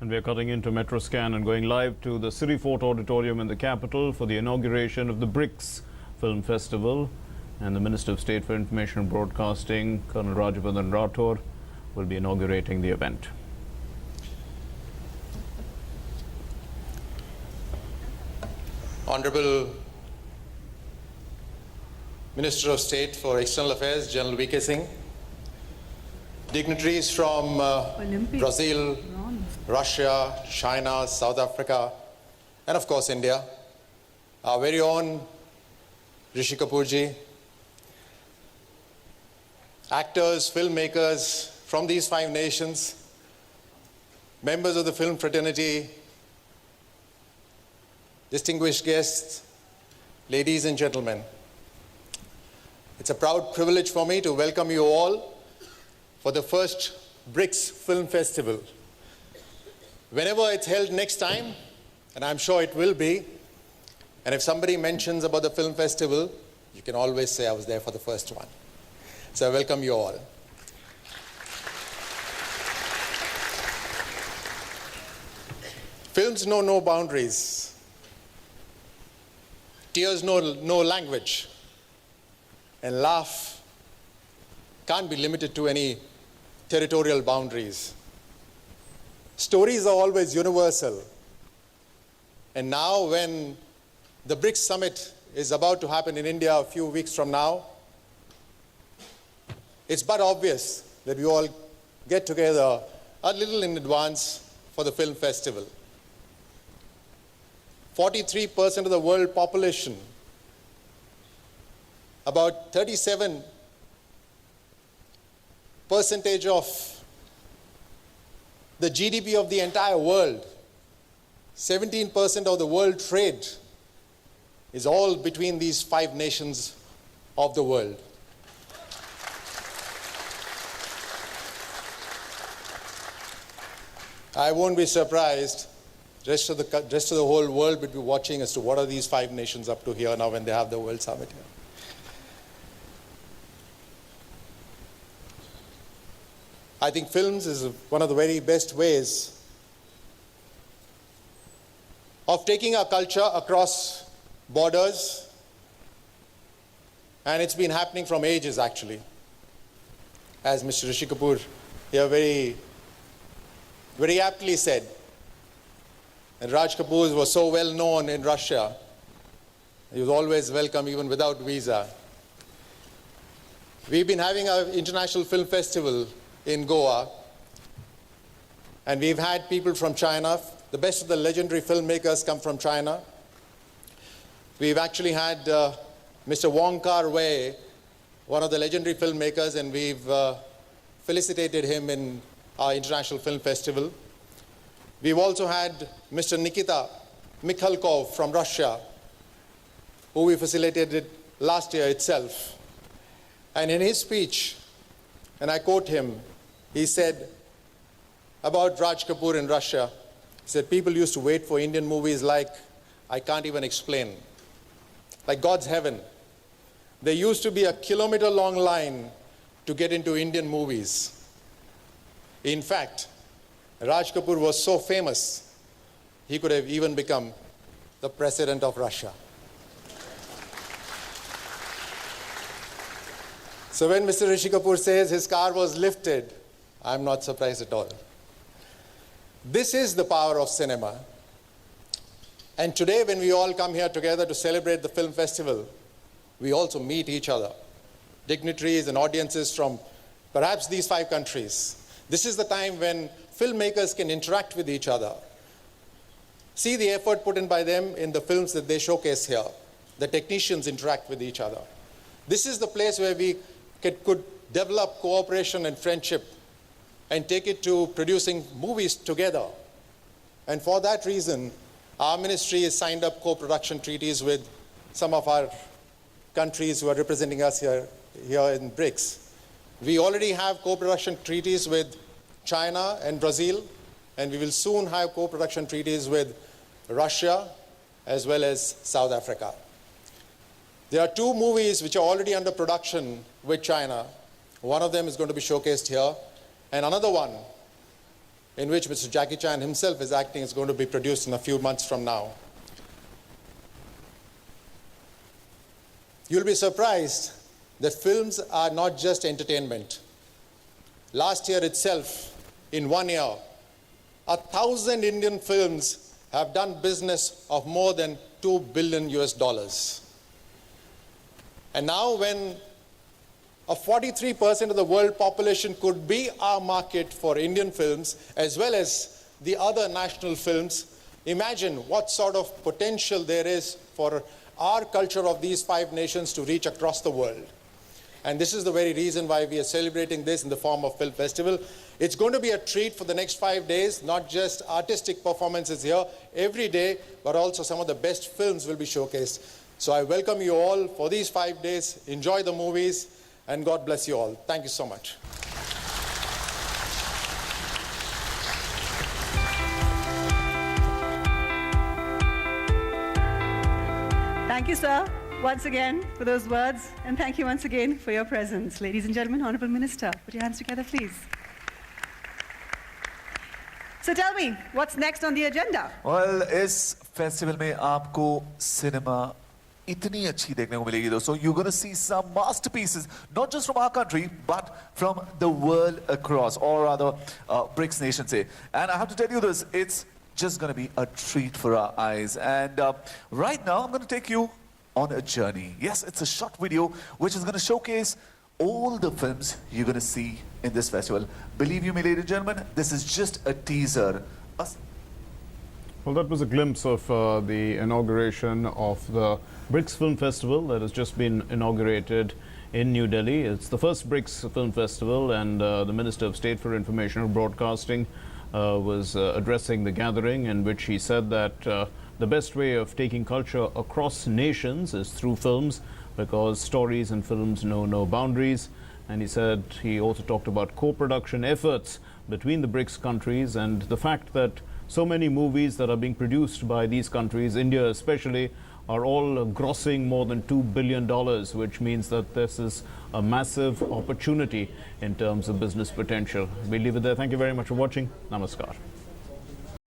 And we are cutting into Metroscan and going live to the City Fort Auditorium in the capital for the inauguration of the BRICS Film Festival. And the Minister of State for Information and Broadcasting, Colonel Rajyavardhan Rathore, will be inaugurating the event. Honorable Minister of State for External Affairs, General V.K. Singh, dignitaries from Brazil, Russia, China, South Africa, and of course India, our very own Rishi Kapoor ji, actors, filmmakers from these 5 nations, members of the film fraternity, distinguished guests, ladies and gentlemen. It's a proud privilege for me to welcome you all for the first BRICS Film Festival. Whenever it's held next time, and I'm sure it will be, and if somebody mentions about the film festival, you can always say I was there for the first one. So I welcome you all. Films know no boundaries. Tears know no language. And laugh can't be limited to any territorial boundaries. Stories are always universal. And now when the BRICS summit is about to happen in India a few weeks from now, it's but obvious that we all get together a little in advance for the film festival. 43% of the world population, about 37% of the GDP of the entire world, 17% of the world trade is all between these 5 nations of the world. I won't be surprised. Rest of the whole world would be watching as to what are these 5 nations up to here now when they have the World Summit here. I think films is one of the very best ways of taking our culture across borders, and it's been happening from ages actually. As Mr. Rishi Kapoor here very aptly said, and Raj Kapoor was so well known in Russia. He was always welcome even without visa. We've been having our International Film Festival in Goa, and we've had people from China. The best of the legendary filmmakers come from China. We've actually had Mr. Wong Kar-wai, one of the legendary filmmakers, and we've felicitated him in our International Film Festival. We've also had Mr. Nikita Mikhalkov from Russia, who we facilitated last year itself. And in his speech, and I quote him, he said about Raj Kapoor in Russia, he said, people used to wait for Indian movies like, I can't even explain, like God's heaven. There used to be a kilometer-long line to get into Indian movies. In fact, Raj Kapoor was so famous, he could have even become the president of Russia. So when Mr. Rishi Kapoor says his car was lifted, I'm not surprised at all. This is the power of cinema. And today when we all come here together to celebrate the film festival, we also meet each other, dignitaries and audiences from perhaps these 5 countries. This is the time when filmmakers can interact with each other. See the effort put in by them in the films that they showcase here. The technicians interact with each other. This is the place where we could develop cooperation and friendship and take it to producing movies together. And for that reason, our ministry has signed up co-production treaties with some of our countries who are representing us here in BRICS. We already have co-production treaties with China and Brazil, and we will soon have co-production treaties with Russia as well as South Africa. There are 2 movies which are already under production with China. One of them is going to be showcased here, and another one in which Mr. Jackie Chan himself is acting, is going to be produced in a few months from now. You'll be surprised that films are not just entertainment. Last year itself, in 1 year, 1,000 Indian films have done business of more than $2 billion US. And now when 43% of the world population could be our market for Indian films as well as the other national films, imagine what sort of potential there is for our culture of these 5 nations to reach across the world. And this is the very reason why we are celebrating this in the form of Film Festival. It's going to be a treat for the next 5 days, not just artistic performances here every day, but also some of the best films will be showcased. So I welcome you all for these 5 days. Enjoy the movies, and God bless you all. Thank you so much. Thank you, sir, once again for those words, and thank you once again for your presence. Ladies and gentlemen, Honorable Minister, put your hands together, please. So tell me, what's next on the agenda? Well, इस festival में आपको cinema इतनी अच्छी देखने को मिलेगी दोस्तों. You're going to see some masterpieces, not just from our country, but from the world across, or rather, BRICS nations say. And I have to tell you this, it's just going to be a treat for our eyes. And right now, I'm going to take you on a journey. Yes, it's a short video which is going to showcase all the films you're going to see in this festival. Believe you me, ladies and gentlemen, this is just a teaser. Well, that was a glimpse of the inauguration of the BRICS Film Festival that has just been inaugurated in New Delhi. It's the first BRICS Film Festival, and the Minister of State for Information and Broadcasting was addressing the gathering, in which he said that the best way of taking culture across nations is through films, because stories and films know no boundaries. And he said, he also talked about co-production efforts between the BRICS countries, and the fact that so many movies that are being produced by these countries, India especially, are all grossing more than $2 billion, which means that this is a massive opportunity in terms of business potential. We'll leave it there. Thank you very much for watching. Namaskar.